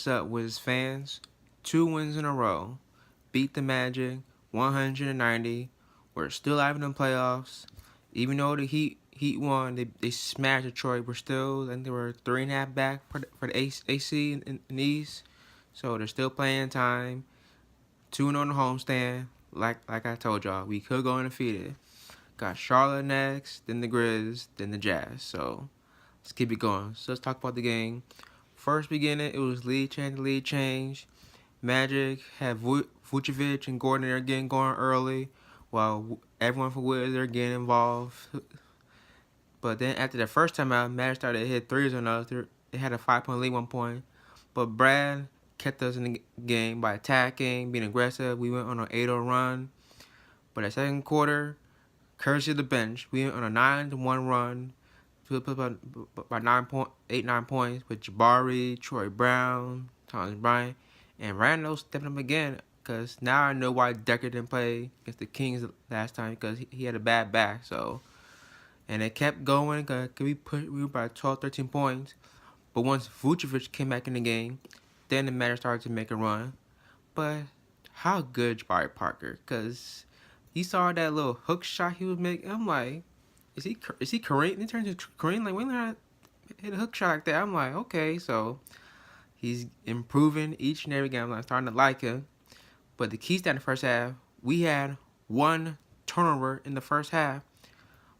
up, Wizards fans? 2 wins in a row. Beat the Magic 190. We're still alive in the playoffs. Even though the Heat won, they smashed Detroit. We're still, I think they were 3.5 back for the AC in the East. So they're still playing time. 2-0 on the homestand. Like I told y'all, we could go undefeated. Got Charlotte next, then the Grizz, then the Jazz. So let's keep it going. So let's talk about the game. First beginning, it was lead change. Magic had Vucevic and Gordon there getting going early, while everyone for Wizards are getting involved. But then after the first time out, Magic started to hit threes on us. They had a 5-point lead 1 point. But Brad kept us in the game by attacking, being aggressive. We went on an 8-0 run. But the second quarter, courtesy of the bench, we went on a 9-1 run. We put by 9 points with Jabari, Troy Brown, Thomas Bryant, and Randall stepping up again. Because now I know why Decker didn't play against the Kings last time, because he had a bad back. So, and it kept going. Cause we were by 12, 13 points. But once Vucevic came back in the game, then the Magic started to make a run. But how good Jabari Parker? Because you saw that little hook shot he was making. I'm like, is he Kareem? It turns into Kareem. Like, when did I hit a hook shot like that? I'm like, okay, so he's improving each and every game. I'm starting to like him. But the keys down the first half, we had 1 turnover in the first half.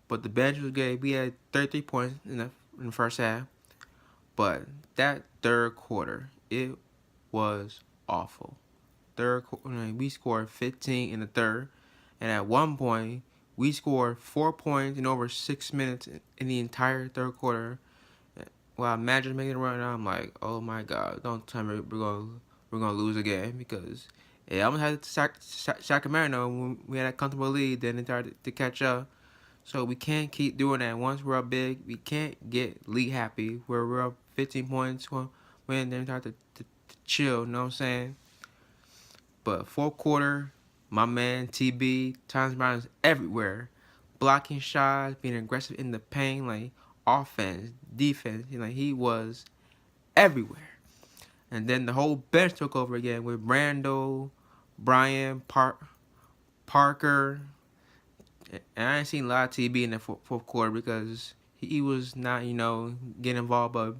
But the bench was good. We had 33 points in the first half. But that third quarter, it was awful. We scored 15 in the third. And at one point, we scored 4 points in over 6 minutes in the entire third quarter. While Magic making a run, I'm like, oh my God, don't tell me we're gonna lose again, because it almost had Sacramento when we had a comfortable lead. Then they started to catch up. So we can't keep doing that. Once we're up big, we can't get league happy where we're up 15 points when then start to chill. You know what I'm saying? But fourth quarter, my man TB, Thomas Bryant is everywhere, blocking shots, being aggressive in the paint, like offense, defense. Like, he was everywhere. And then the whole bench took over again with Randall, Brian, Parker. And I ain't seen a lot of TB in the fourth quarter because he was not, getting involved. But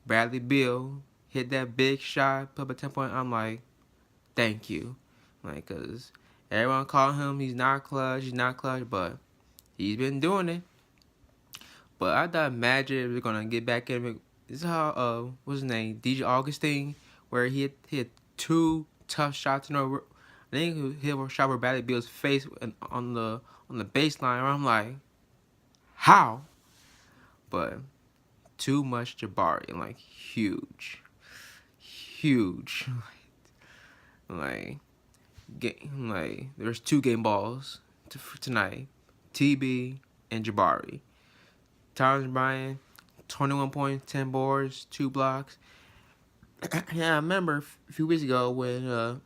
Bradley Beal hit that big shot, put up a 10-point. I'm like, thank you. Like, because everyone called him, he's not clutch, but he's been doing it. But I thought Magic was going to get back in. This is how, what's his name, DJ Augustine, where he hit 2 tough shots in a row. I think he hit a shot where Bradley Beal's face on the baseline, where I'm like, how? But too much Jabari, like, huge. Like, there's 2 game balls for tonight, TB and Jabari. Thomas Bryant, 21 points, 10 boards, 2 blocks. Yeah, I remember a few weeks ago when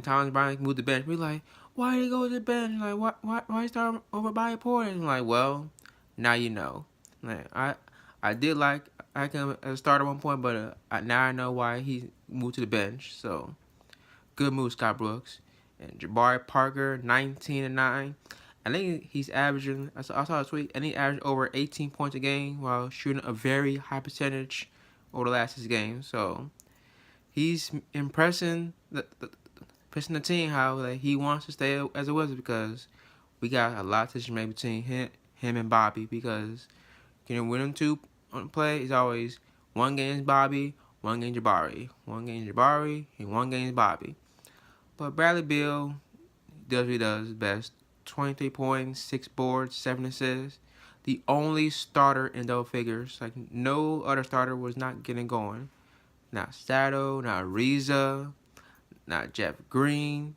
Thomas Bryant moved the bench, we like, why did he go to the bench? Like, why start over Bobby Portis? And like, well, now you know. Like, I did like him as a starter at one point, but now I know why he moved to the bench. So, good move, Scott Brooks. And Jabari Parker, 19 and 9. I think he's averaging, I saw a tweet, and he averaged over 18 points a game while shooting a very high percentage over the last 6 games. So, he's impressing the team how he wants to stay as a Wizard, because we got a lot of decision made between him and Bobby, because when them 2 on play, it's always 1 game is Bobby, 1 game Jabari, 1 game Jabari, and 1 game is Bobby. But Bradley Beal does what he does best. 23 points, 6 boards, 7 assists. The only starter in double figures. Like, no other starter was not getting going. Not Sato, not Reza, not Jeff Green.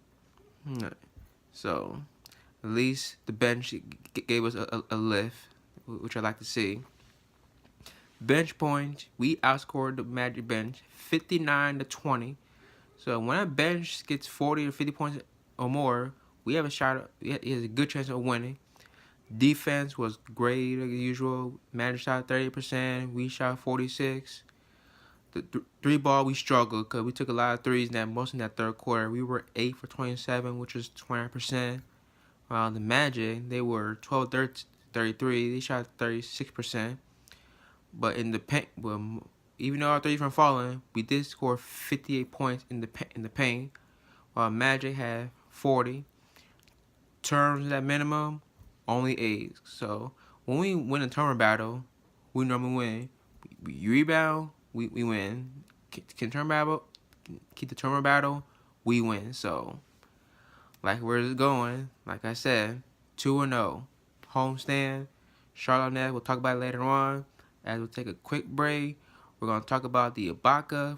So, at least the bench gave us a lift, which I like to see. Bench points, we outscored the Magic bench 59-20. So when a bench gets 40 or 50 points or more, we have a shot. It has a good chance of winning. Defense was great as usual. Magic shot 30%. We shot 46%. The three ball, we struggled because we took a lot of threes, and most in that third quarter. We were 8 for 27, which is 20%. While the Magic, they were 12 33. They shot 36%. But in the paint, well, even though our threes from falling, we did score 58 points in the paint. While Magic had 40. Terms that minimum, only 8. So when we win a turnover battle, we normally win. We rebound, we win. Can turn battle, keep the turnover battle, we win. So like where it's going, like I said, 2-0, homestand. Charlotte Nets, we'll talk about it later on. As we'll take a quick break, we're gonna talk about the Ibaka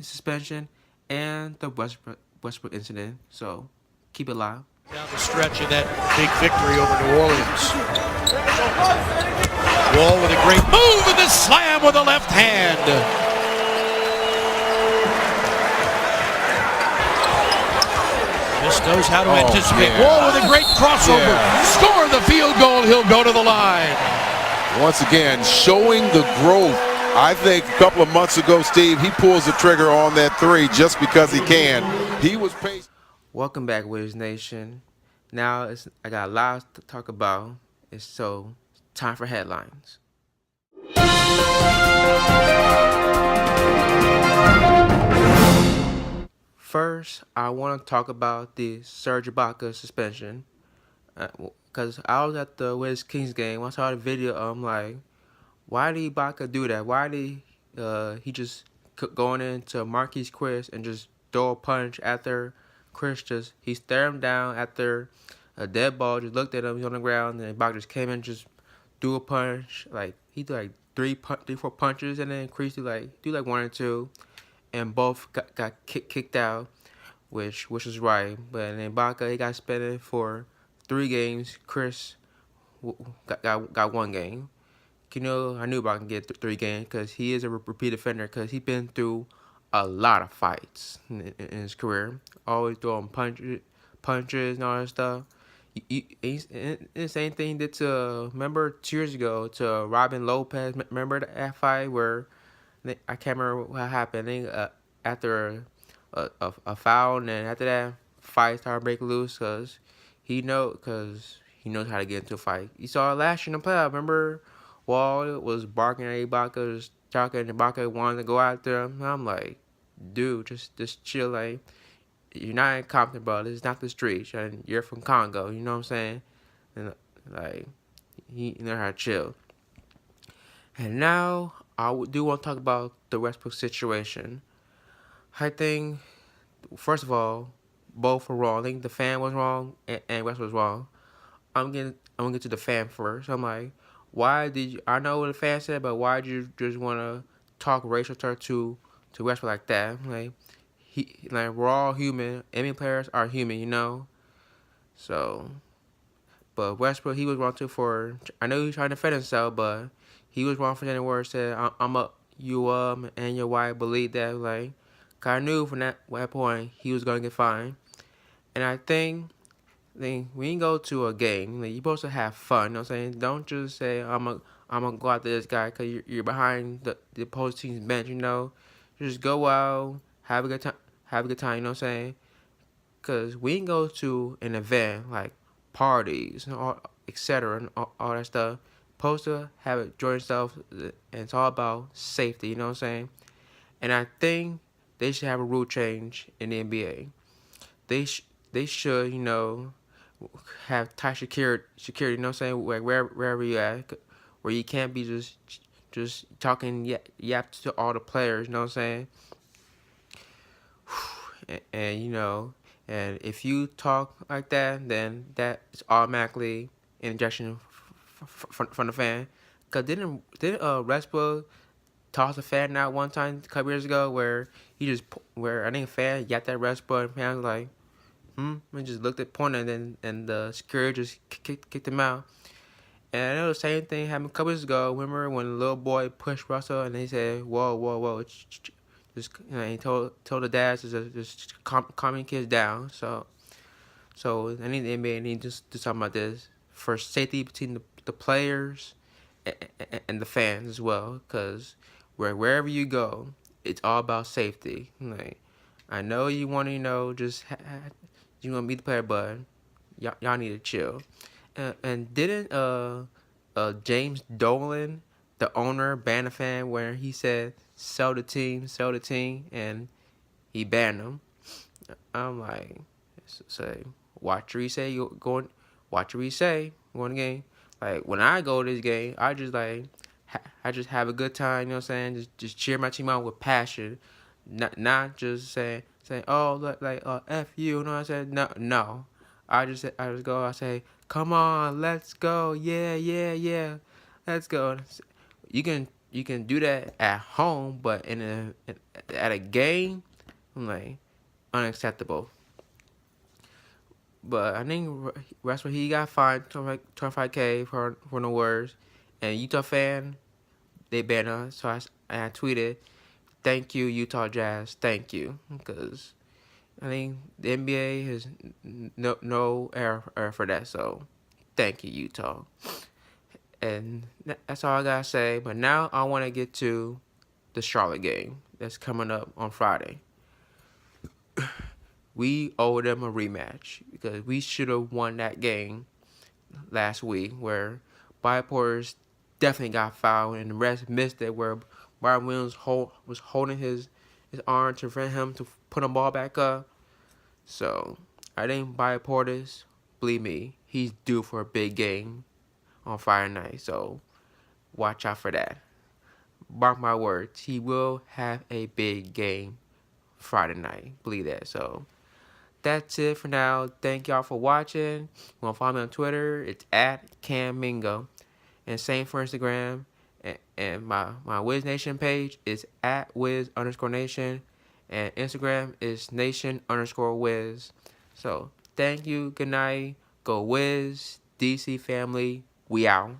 suspension and the Westbrook incident. So keep it live. Down the stretch in that big victory over New Orleans. Wall with a great move and the slam with the left hand. Just knows how to anticipate. Yeah. Wall with a great crossover. Score the field goal. He'll go to the line. Once again, showing the growth. I think a couple of months ago, Steve, he pulls the trigger on that three just because he can. He was patient. Welcome back, Wiz Nation. Now I got a lot to talk about. It's time for headlines. First, I want to talk about the Serge Ibaka suspension. Because I was at the Wiz Kings game. I saw the video. I'm like, why did Ibaka do that? Why did he just going into Marquise Chris and just throw a punch after Chris he stared him down after a dead ball, just looked at him, he's on the ground, and Ibaka just came in, just threw a punch. Like he did like 4 punches, and then Chris do like 1 or 2, and both got kicked out, which was right. But then Ibaka, he got suspended for 3 games. Chris got 1 game. You know, I knew Ibaka can get 3 games because he is a repeat offender because he's been through a lot of fights in his career. Always throwing punches and all that stuff. He's the same thing he did to, remember 2 years ago, to Robin Lopez. Remember that fight where, I can't remember what happened. I think after a foul, and then after that, fight started breaking loose because he knows how to get into a fight. You saw it last year in the playoff. Remember, Wall was barking at Ibaka, just talking, and Ibaka wanted to go after him. I'm like, dude, just chill, like, you're not incompetent, bro. This is not the streets, and you're from Congo. You know what I'm saying? And like, you know how to chill. And now I do want to talk about the Westbrook situation. I think, first of all, both were wrong. I think the fan was wrong and Westbrook was wrong. I'm gonna get to the fan first. I'm like, why did you? I know what the fan said, but why did you just want to talk racial talk to Westbrook like that? Like we're all human. NBA players are human, you know. So, but Westbrook, he was wrong too for. I know he was trying to defend himself, but he was wrong for saying the word. Said you and your wife believe that. Like, 'cause I knew from that point he was gonna get fined. And I think when you go to a game, like, you're supposed to have fun. You know what I'm saying? Don't just say I'm gonna go after this guy because you're behind the opposing team's bench. You know, just go out, have a good time. You know what I'm saying? Because we can go to an event like parties and all, etc. and all that stuff. Supposed to have it enjoy yourself, and it's all about safety. You know what I'm saying? And I think they should have a rule change in the NBA. They should, you know, have tight security. You know what I'm saying? Like wherever you at, where you can't be just talking yap to all the players. You know what I'm saying? And you know, and if you talk like that, then that is automatically an injection from the fan. Cause didn't Westbrook toss a fan out one time a couple years ago where I think a fan yapped at Westbrook, and fan was like, and just looked at pointer, and the security just kicked him out. And I know the same thing happened a couple years ago. Remember when the little boy pushed Russell and they said, whoa, just, you know, he told the dads to just calm your kids down. So I need the NBA need to do something about this for safety between the players and the fans as well. Because wherever you go, it's all about safety. Like, I know you want to, just you want to be the player, but y'all need to chill. And didn't James Dolan, the owner, ban a fan where he said sell the team, and he banned him? I'm like, say, watch what he say. You going, watch what he say. Going to game. Like, when I go to this game, I just I just have a good time. You know what I'm saying? Just cheer my team out with passion, not just saying oh like f you. You know what I'm saying? No. I just go. I say, come on, let's go. Yeah. Let's go. You can do that at home, but at a game, I'm like, unacceptable. But I think that's what he got fined 25K for no words. And Utah fan, they banned us. So I tweeted, "Thank you, Utah Jazz. Thank you," because I think the NBA has no error for that. So thank you, Utah. And that's all I gotta say. But now I want to get to the Charlotte game that's coming up on Friday. We owe them a rematch because we should have won that game last week where Bobby Portis definitely got fouled and the refs missed it, where Byron Williams was holding his arm to prevent him to put the ball back up. So I think Bobby Portis, believe me, he's due for a big game on Friday night. So watch out for that. Mark my words, he will have a big game Friday night. Believe that. So that's it for now. Thank y'all for watching. You want to follow me on Twitter? It's at Cam Mingo. And same for Instagram. And my Wiz Nation page is at Wiz_Nation. And Instagram is Nation_Wiz. So thank you. Good night. Go Wiz. DC family. We out.